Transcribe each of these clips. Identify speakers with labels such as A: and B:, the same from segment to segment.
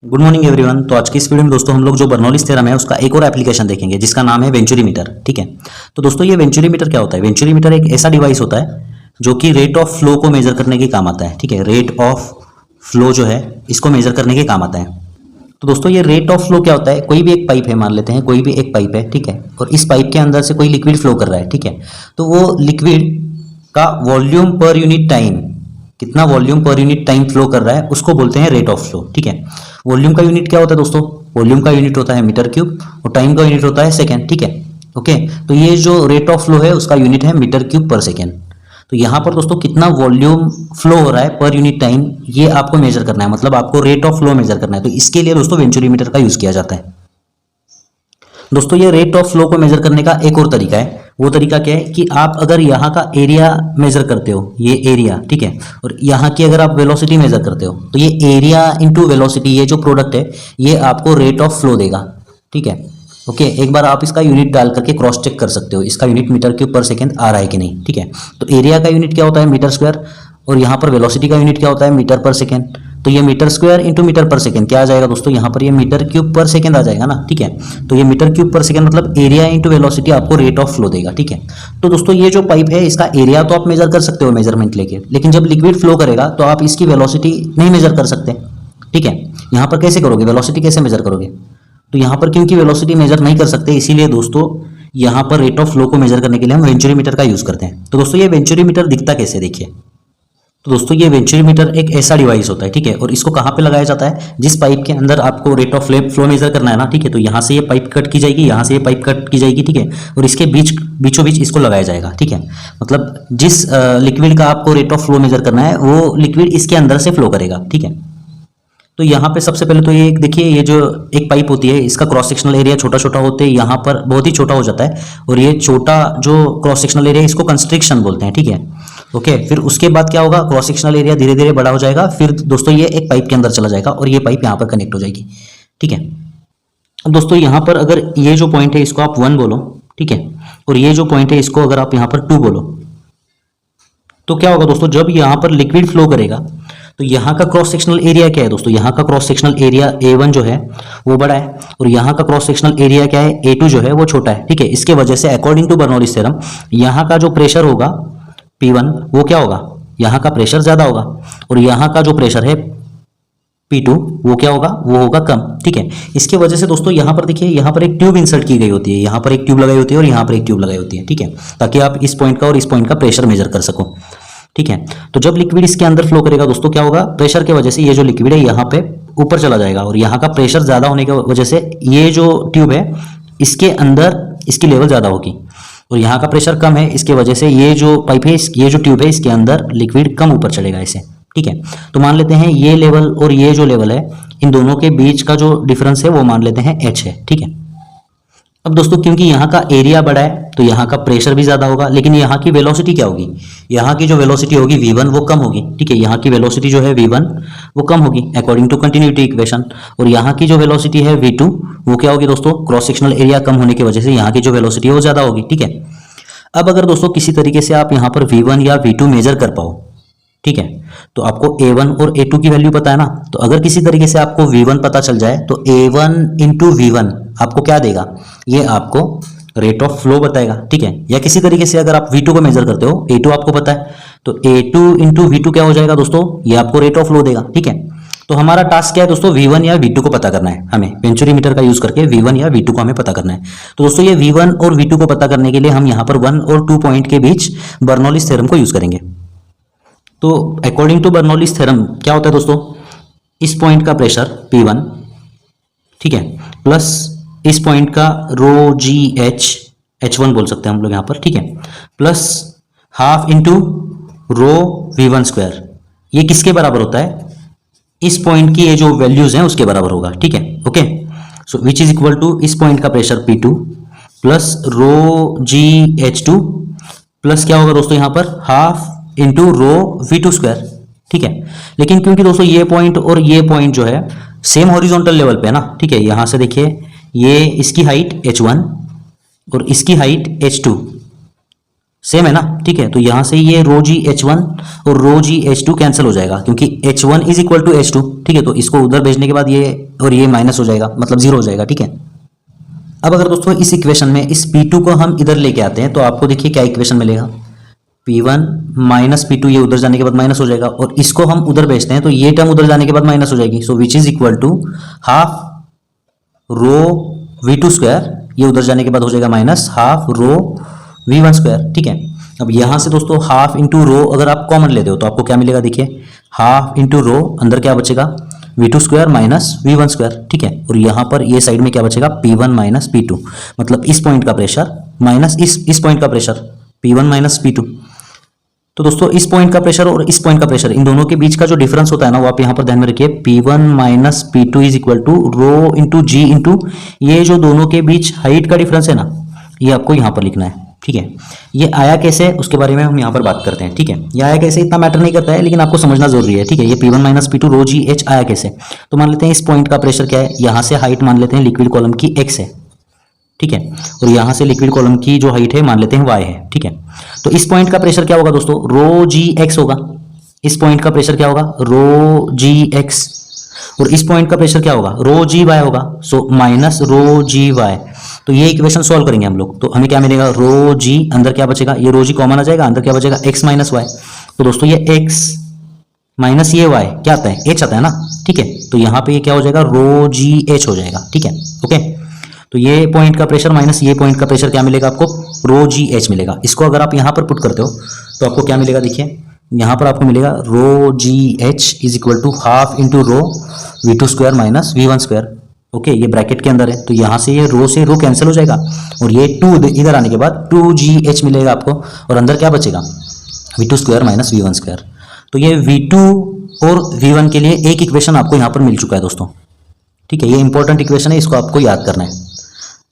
A: Good morning everyone. तो आज की इस वीडियो में दोस्तों हम लोग जो बर्नौलीज थ्योरम है उसका एक और एप्लीकेशन देखेंगे जिसका नाम है वेंचुरी मीटर। ठीक है, तो दोस्तों ये वेंचुरी मीटर क्या होता है? वेंचुरी मीटर एक ऐसा डिवाइस होता है जो कि रेट ऑफ फ्लो को मेजर करने के काम आता है। ठीक है, रेट ऑफ फ्लो जो है इसको मेजर करने के काम आता है। तो दोस्तों ये रेट ऑफ फ्लो क्या होता है? कोई भी एक पाइप है, मान लेते हैं कोई भी एक पाइप है, ठीक है, और इस पाइप के अंदर से कोई लिक्विड फ्लो कर रहा है, ठीक है, तो वो लिक्विड का वॉल्यूम पर यूनिट टाइम, कितना volume per unit time flow कर रहा है उसको बोलते हैं रेट ऑफ फ्लो। ठीक है, वॉल्यूम का यूनिट क्या होता है दोस्तों? वॉल्यूम का यूनिट होता है मीटर क्यूब और टाइम का यूनिट होता है सेकेंड। ठीक है, ओके, तो ये जो रेट ऑफ फ्लो है उसका यूनिट है मीटर क्यूब पर सेकेंड। तो यहाँ पर दोस्तों कितना वॉल्यूम फ्लो हो रहा है पर यूनिट टाइम ये आपको मेजर करना है, मतलब आपको रेट ऑफ फ्लो मेजर करना है। तो इसके लिए दोस्तों वेंचुरी मीटर का यूज किया जाता है। दोस्तों ये रेट ऑफ फ्लो को मेजर करने का एक और तरीका है। वो तरीका क्या है कि आप अगर यहाँ का एरिया मेजर करते हो, ये एरिया, ठीक है, और यहाँ की अगर आप वेलोसिटी मेजर करते हो तो ये एरिया इंटू वेलोसिटी, ये जो प्रोडक्ट है ये आपको रेट ऑफ फ्लो देगा। ठीक है, ओके, एक बार आप इसका यूनिट डाल करके क्रॉस चेक कर सकते हो इसका यूनिट मीटर क्यूब पर सेकेंड आ रहा है कि नहीं। ठीक है, तो एरिया का यूनिट क्या होता है? मीटर स्क्वायर, और यहाँ पर वेलोसिटी का यूनिट क्या होता है? Metre per second. तो ये metre square into metre per second क्या आ जाएगा दोस्तों? यहाँ पर ये मीटर क्यूब पर सेकेंड आ जाएगा ना। ठीक है, तो ये मीटर क्यूब पर सेकेंड मतलब एरिया इंटू वेलोसिटी आपको रेट ऑफ फ्लो देगा। ठीक है, तो दोस्तों ये जो पाइप है इसका एरिया तो आप मेजर कर सकते हो मेजरमेंट लेके, लेकिन जब लिक्विड फ्लो करेगा तो आप इसकी वेलोसिटी नहीं मेजर कर सकते। ठीक है, यहाँ पर कैसे करोगे? वेलोसिटी कैसे मेजर करोगे? तो यहाँ पर क्योंकि वेलोसिटी मेजर नहीं कर सकते इसीलिए दोस्तों यहाँ पर रेट ऑफ फ्लो को मेजर करने के लिए हम वेंचुरी मीटर का यूज करते हैं। तो दोस्तों ये वेंचुरी मीटर दिखता कैसे, देखिए। तो दोस्तों ये वेंचुरी मीटर एक ऐसा डिवाइस होता है, ठीक है, और इसको कहाँ पे लगाया जाता है? जिस पाइप के अंदर आपको रेट ऑफ फ्लो मेजर करना है ना, ठीक है, तो यहाँ से ये पाइप कट की जाएगी, यहाँ से ये पाइप कट की जाएगी, ठीक है, और इसके बीचों बीच इसको लगाया जाएगा। ठीक है, मतलब जिस लिक्विड का आपको रेट ऑफ फ्लो मेजर करना है वो लिक्विड इसके अंदर से फ्लो करेगा। ठीक है, तो यहाँ पे सबसे पहले तो ये देखिए, ये जो एक पाइप होती है इसका क्रॉस सेक्शनल एरिया छोटा छोटा होते हैं, यहाँ पर बहुत ही छोटा हो जाता है, और ये छोटा जो क्रॉस सेक्शनल एरिया इसको कंस्ट्रिक्शन बोलते हैं। ठीक है, ओके, फिर उसके बाद क्या होगा? क्रॉस सेक्शनल एरिया धीरे धीरे बड़ा हो जाएगा, फिर दोस्तों ये एक पाइप के अंदर चला जाएगा और ये पाइप यहाँ पर कनेक्ट हो जाएगी। ठीक है, अब दोस्तों यहाँ पर अगर ये जो पॉइंट है इसको आप 1 बोलो, ठीक है, और ये जो पॉइंट है इसको अगर आप यहाँ पर 2 बोलो, तो क्या होगा दोस्तों? जब यहाँ पर लिक्विड फ्लो करेगा तो यहाँ का क्रॉस सेक्शनल एरिया क्या है दोस्तों? यहाँ का क्रॉस सेक्शनल एरिया A1 जो है वो बड़ा है, और यहाँ का क्रॉस सेक्शनल एरिया क्या है? A2 जो है वो छोटा है। ठीक है, इसके वजह से अकॉर्डिंग टू बर्नौलीज थ्योरम यहाँ का जो प्रेशर होगा P1 वो क्या होगा? यहाँ का प्रेशर ज्यादा होगा, और यहाँ का जो प्रेशर है P2 वो क्या होगा? वो होगा कम। ठीक है, इसके वजह से दोस्तों यहाँ पर देखिए, यहाँ पर एक ट्यूब इंसर्ट की गई होती है, यहाँ पर एक ट्यूब लगाई होती है और यहाँ पर एक ट्यूब लगाई होती है। ठीक है, ताकि आप इस पॉइंट का और इस पॉइंट का प्रेशर मेजर कर सको। ठीक है, तो जब लिक्विड इसके अंदर फ्लो करेगा दोस्तों क्या होगा? प्रेशर की वजह से ये जो लिक्विड है यहाँ पे ऊपर चला जाएगा, और यहाँ का प्रेशर ज्यादा होने की वजह से ये जो ट्यूब है इसके अंदर इसकी लेवल ज्यादा होगी, और यहाँ का प्रेशर कम है, इसके वजह से ये जो पाइप है, ये जो ट्यूब है इसके अंदर लिक्विड कम ऊपर चढ़ेगा ऐसे। ठीक है, तो मान लेते हैं ये लेवल और ये जो लेवल है इन दोनों के बीच का जो डिफरेंस है वो मान लेते हैं h है। ठीक है, अब दोस्तों क्योंकि यहाँ का एरिया बड़ा है तो यहाँ का प्रेशर भी ज्यादा होगा, लेकिन यहाँ की वेलोसिटी क्या होगी? यहाँ की जो वेलोसिटी होगी V1 वो कम होगी। ठीक है, यहाँ की वेलोसिटी जो है V1 वो कम होगी अकॉर्डिंग टू कंटिन्यूटी इक्वेशन, और यहाँ की जो वेलोसिटी है V2 वो क्या होगी दोस्तों? क्रॉस सेक्शनल एरिया कम होने की वजह से यहाँ की जो वेलोसिटी है वो ज्यादा होगी। ठीक है, अब अगर दोस्तों किसी तरीके से आप यहाँ पर V1 या V2 मेजर कर पाओ, ठीक है, तो आपको A1 और A2 की वैल्यू पता है ना, तो अगर किसी तरीके से आपको V1 पता चल जाए तो A1 इंटू V1 आपको क्या देगा? ये आपको रेट ऑफ फ्लो बताएगा। ठीक है, या किसी तरीके से अगर आप V2 को मेजर करते हो, A2 आपको पता है, तो A2 इंटू V2 क्या हो जाएगा दोस्तों? ये आपको रेट ऑफ फ्लो देगा। ठीक है, तो हमारा टास्क क्या है दोस्तों? V1 या V2 को पता करना है हमें, वेंचुरी मीटर का यूज करके V1 या V2 को हमें पता करना है। तो दोस्तों ये V1 और V2 को पता करने के लिए हम यहाँ पर 1 और 2 पॉइंट के बीच बर्नौलीज थ्योरम को यूज करेंगे। तो अकॉर्डिंग टू बर्नौलीज थ्योरम क्या होता है दोस्तों? इस पॉइंट का प्रेशर P1, ठीक है, प्लस इस पॉइंट का रो जी H1 बोल सकते हैं हम लोग यहाँ पर, ठीक है, प्लस हाफ इंटू रो V1 स्क्वायर, ये किसके बराबर होता है? इस पॉइंट की ये जो वैल्यूज हैं उसके बराबर होगा। ठीक है, okay, so which is equal to इस पॉइंट का pressure P2 plus rho g H2 plus क्या होगा दोस्तों यहाँ पर? Half into rho V2 square. ठीक है, लेकिन क्योंकि दोस्तों ये पॉइंट और ये पॉइंट जो है सेम हॉरिजॉन्टल लेवल पे है ना, ठीक है, यहां से देखिए ये इसकी हाइट H1 और इसकी हाइट H2 सेम है ना, ठीक है। तो यहाँ से ये रो जी H1 और रो जी H2 कैंसिल हो जाएगा, क्योंकि H1 is equal to H2, ठीक है। तो इसको उधर भेजने के बाद ये और ये माइनस हो जाएगा, मतलब जीरो हो जाएगा, ठीक है। अब अगर दोस्तों इस इक्वेशन में इस P2 को हम इधर लेके आते हैं तो आपको देखिए क्या इक्वेशन मिलेगा, P1 माइनस P2, ये उधर जाने के बाद माइनस हो जाएगा, और इसको हम उधर भेजते हैं तो ये टर्म उधर जाने के बाद माइनस हो जाएगी। So which is equal to half rho V2 square, ये उधर जाने के बाद हो जाएगा minus half rho V1 square, ठीक है। अब यहाँ से दोस्तों हाफ इंटू रो अगर आप कॉमन लेते हो तो आपको क्या मिलेगा, देखिए हाफ इंटू रो, अंदर क्या बचेगा V2 square minus V1 square, ठीक है। और यहाँ पर ये साइड में क्या बचेगा P1 माइनस P2, मतलब इस पॉइंट का प्रेशर माइनस इस पॉइंट का प्रेशर P1 माइनस P2। तो दोस्तों इस पॉइंट का प्रेशर और इस पॉइंट का प्रेशर, इन दोनों के बीच का जो डिफरेंस होता है ना, वो आप यहाँ पर ध्यान में रखिए, P1 minus P2 is equal to rho into g into ये जो दोनों के बीच हाइट का डिफरेंस है ना, ये आपको यहाँ पर लिखना है, ठीक है। ये आया कैसे उसके बारे में हम यहाँ पर बात करते हैं, ठीक है। ये आया कैसे इतना मैटर नहीं करता है, लेकिन आपको समझना जरूरी है, ठीक है। ये P1 माइनस P2 रो जी H आया कैसे, तो मान लेते हैं इस पॉइंट का प्रेशर क्या है, यहाँ से हाइट मान लेते हैं लिक्विड कॉलम की x है, ठीक है, और यहाँ से लिक्विड कॉलम की जो हाइट है मान लेते हैं y है, ठीक है। तो इस पॉइंट का प्रेशर क्या होगा दोस्तों, रो जी एक्स होगा। इस पॉइंट का प्रेशर क्या होगा, रो जी एक्स, और इस पॉइंट का प्रेशर क्या होगा, रो जी वाई होगा। सो माइनस रो जी वाई। तो ये इक्वेशन सॉल्व करेंगे हम लोग, तो हमें क्या मिलेगा, रो जी, अंदर क्या बचेगा, ये रो जी कॉमन आ जाएगा, अंदर क्या बचेगा x माइनस वाई। तो दोस्तों ये x माइनस ये y क्या आता है, h आता है ना, ठीक है। तो यहाँ पे ये क्या हो जाएगा, रो जी h हो जाएगा, ठीक है, ओके। तो ये पॉइंट का प्रेशर माइनस ये पॉइंट का प्रेशर क्या मिलेगा आपको, रो जी एच मिलेगा। इसको अगर आप यहाँ पर पुट करते हो तो आपको क्या मिलेगा, देखिए यहाँ पर आपको मिलेगा rho G H is equal to half into rho V2 square minus V1 square, okay. ये ब्रैकेट के अंदर है तो यहाँ से रो कैंसिल हो जाएगा, और ये 2 इधर आने के बाद 2GH मिलेगा आपको, और अंदर क्या बचेगा V2 square minus V1 square. तो ये V2 और V1 के लिए एक इक्वेशन आपको यहाँ पर मिल चुका है दोस्तों, ठीक है। ये इंपॉर्टेंट इक्वेशन है, इसको आपको याद करना है।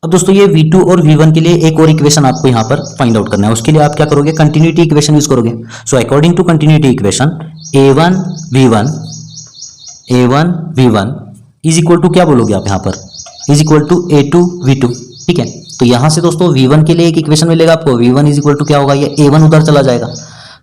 A: अब दोस्तों ये V2 और V1 के लिए एक और इक्वेशन आपको यहाँ पर फाइंड आउट करना है। उसके लिए आप क्या करोगे, कंटिन्यूटी इक्वेशन यूज करोगे। So according to continuity equation A1 V1 is equal to क्या बोलोगे आप यहाँ पर, is equal to A2 V2, ठीक है। तो यहाँ से दोस्तों V1 के लिए एक इक्वेशन मिलेगा आपको, V1 इज इक्वल टू क्या होगा, ये A1 उधर चला जाएगा।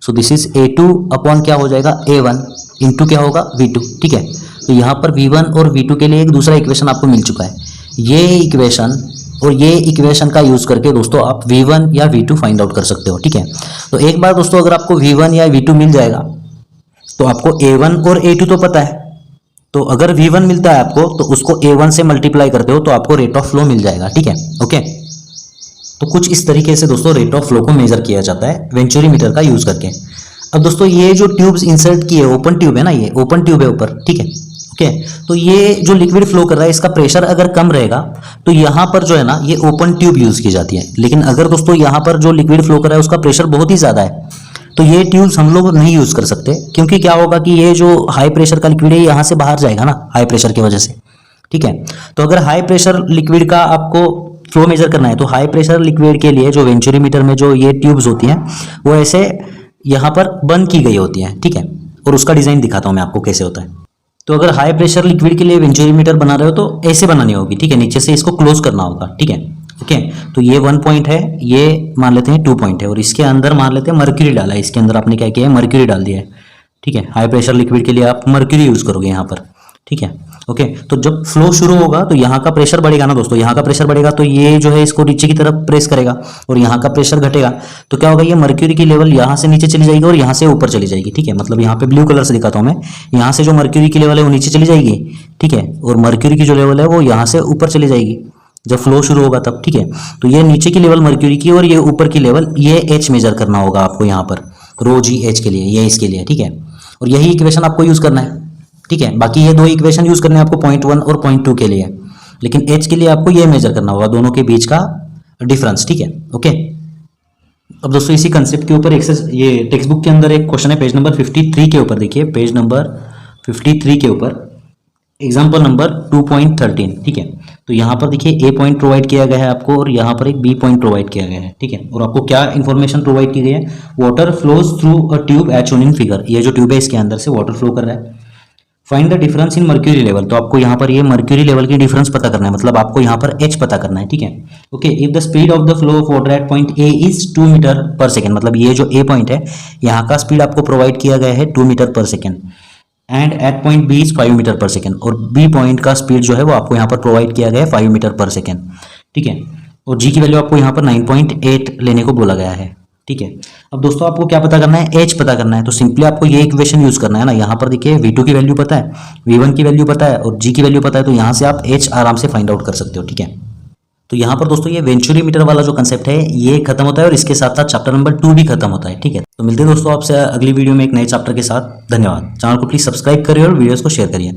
A: So this is A2 upon क्या हो जाएगा, A1 इंटू क्या होगा V2, ठीक है। तो यहाँ पर V1 और V2 के लिए एक दूसरा इक्वेशन आपको मिल चुका है। ये इक्वेशन और ये इक्वेशन का यूज करके दोस्तों आप V1 या V2 फाइंड आउट कर सकते हो, ठीक है। तो एक बार दोस्तों अगर आपको V1 या V2 मिल जाएगा तो आपको A1 और A2 तो पता है, तो अगर V1 मिलता है आपको तो उसको A1 से मल्टीप्लाई करते हो तो आपको रेट ऑफ फ्लो मिल जाएगा, ठीक है, ओके। तो कुछ इस तरीके से दोस्तों रेट ऑफ फ्लो को मेजर किया जाता है वेंचुरी मीटर का यूज करके। अब दोस्तों ये जो ट्यूब्स इंसर्ट किए, ओपन ट्यूब है ना, ये ओपन ट्यूब है ऊपर, ठीक है, ओके। तो ये जो लिक्विड फ्लो कर रहा है इसका प्रेशर अगर कम रहेगा तो यहाँ पर जो है ना ये ओपन ट्यूब यूज की जाती है। लेकिन अगर दोस्तों यहाँ पर जो लिक्विड फ्लो कर रहा है उसका प्रेशर बहुत ही ज्यादा है तो ये ट्यूब्स हम लोग नहीं यूज कर सकते, क्योंकि क्या होगा कि ये जो हाई प्रेशर का लिक्विड है यहाँ से बाहर जाएगा ना हाई प्रेशर की वजह से, ठीक है। तो अगर हाई प्रेशर लिक्विड का आपको फ्लो मेजर करना है तो हाई प्रेशर लिक्विड के लिए जो वेंचुरी मीटर में जो ये ट्यूब्स होती हैं वो ऐसे यहाँ पर बंद की गई होती हैं, ठीक है। और उसका डिजाइन दिखाता हूँ मैं आपको कैसे होता है। तो अगर हाई प्रेशर लिक्विड के लिए वेंचुरी मीटर बना रहे हो तो ऐसे बनानी होगी, ठीक है, नीचे से इसको क्लोज करना होगा, ठीक है, ओके। तो ये 1 पॉइंट है, ये मान लेते हैं 2 पॉइंट है, और इसके अंदर मान लेते हैं मर्क्यूरी डाला है, इसके अंदर आपने क्या किया है, मर्क्यूरी डाल दिया है, ठीक है। हाई प्रेशर लिक्विड के लिए आप मर्क्यूरी यूज करोगे यहाँ पर, ठीक है, ओके। तो जब फ्लो शुरू होगा तो यहाँ का प्रेशर बढ़ेगा ना दोस्तों, यहाँ का प्रेशर बढ़ेगा तो ये जो है इसको नीचे की तरफ प्रेस करेगा, और यहाँ का प्रेशर घटेगा तो क्या होगा, ये मर्क्यूरी की लेवल यहाँ से नीचे चली जाएगी और यहाँ से ऊपर चली जाएगी, ठीक है। मतलब यहाँ पे ब्लू कलर से दिखाता हूँ मैं, यहाँ से जो मर्क्यूरी की लेवल है वो नीचे चली जाएगी, ठीक है, और मर्क्यूरी की जो लेवल है वो यहाँ से ऊपर चली जाएगी जब फ्लो शुरू होगा तब, ठीक है। तो ये नीचे की लेवल मर्क्यूरी की और ये ऊपर की लेवल, ये H मेजर करना होगा आपको यहाँ पर रो जी एच के लिए, ये इसके लिए, ठीक है। और यही इक्वेशन आपको यूज करना है, ठीक है। बाकी ये 2 इक्वेशन यूज करने हैं आपको पॉइंट 1 और पॉइंट 2 के लिए, लेकिन H के लिए आपको ये मेजर करना होगा दोनों के बीच का डिफरेंस, ठीक है, ओके। अब दोस्तों इसी कंसेप्ट के ऊपर ये टेक्स्ट बुक के अंदर एक क्वेश्चन है पेज नंबर 53 के ऊपर, देखिए पेज नंबर 53 के ऊपर एग्जाम्पल नंबर 2.13, ठीक है। तो यहाँ पर देखिए A पॉइंट प्रोवाइड किया गया है आपको और यहाँ पर एक B पॉइंट प्रोवाइड किया गया है, ठीक है। और आपको क्या इन्फॉर्मेशन प्रोवाइड की गई है, water flows through a tube as shown in figure. ये जो ट्यूब है इसके अंदर से वाटर फ्लो कर रहा है, find the difference in mercury level, तो आपको यहाँ पर ये मर्क्यूरी लेवल की डिफरेंस पता करना है, मतलब आपको यहाँ पर एच पता करना है, ठीक है। Okay, if the speed of the flow of water at point A is 2 metre per second, मतलब ये जो ए पॉइंट है यहाँ का स्पीड आपको प्रोवाइड किया गया है 2 metre per second, and at point B is 5 metre per second, और बी पॉइंट का स्पीड जो है वो आपको यहाँ पर प्रोवाइड किया गया है 5 मीटर पर सेकेंड, ठीक है। और जी की वैल्यू आपको यहाँ पर 9.8 लेने को बोला गया है, ठीक है। अब दोस्तों आपको क्या पता करना है, एच पता करना है, तो सिंपली आपको ये इक्वेशन यूज करना है ना। यहाँ पर देखिए V2 की वैल्यू पता है, V1 की वैल्यू पता है और जी की वैल्यू पता है, तो यहाँ से आप एच आराम से फाइंड आउट कर सकते हो, ठीक है। तो यहाँ पर दोस्तों ये वेंचुरी मीटर वाला जो कंसेप्ट है ये खत्म होता है और इसके साथ साथ चैप्टर नंबर 2 भी खत्म होता है, ठीक है। तो मिलते हैं दोस्तों आपसे अगली वीडियो में एक नए चैप्टर के साथ। धन्यवाद। चैनल को प्लीज सब्सक्राइब करिए और वीडियोस को शेयर करिए।